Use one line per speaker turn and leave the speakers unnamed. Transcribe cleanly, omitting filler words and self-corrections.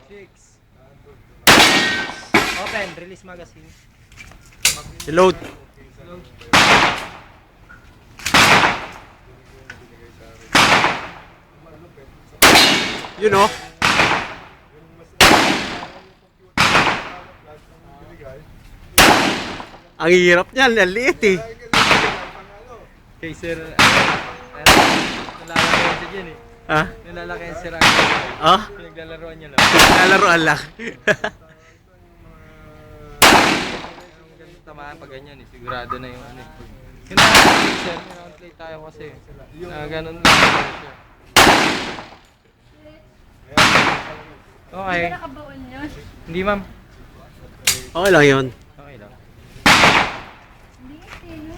6. Open, release magazine.
Reload. Yun oh. Ang hirap niyan, ang liit eh.
Kay Sir, nalalaki siya dyan eh.
Ha?
Nalalaki si Sir
Ah?
Pinaglalaroan niya lang.
Lalaroan lang.
Tamaan pag ganyan eh, sigurado na yung ano eh. Yung na-play sir, na-play tayo kasi. Ganun lang siya. Okay.
Hindi ka nakabaon yun?
Hindi ma'am.
Okay lang yun.
Okay lang.
Hindi, sino?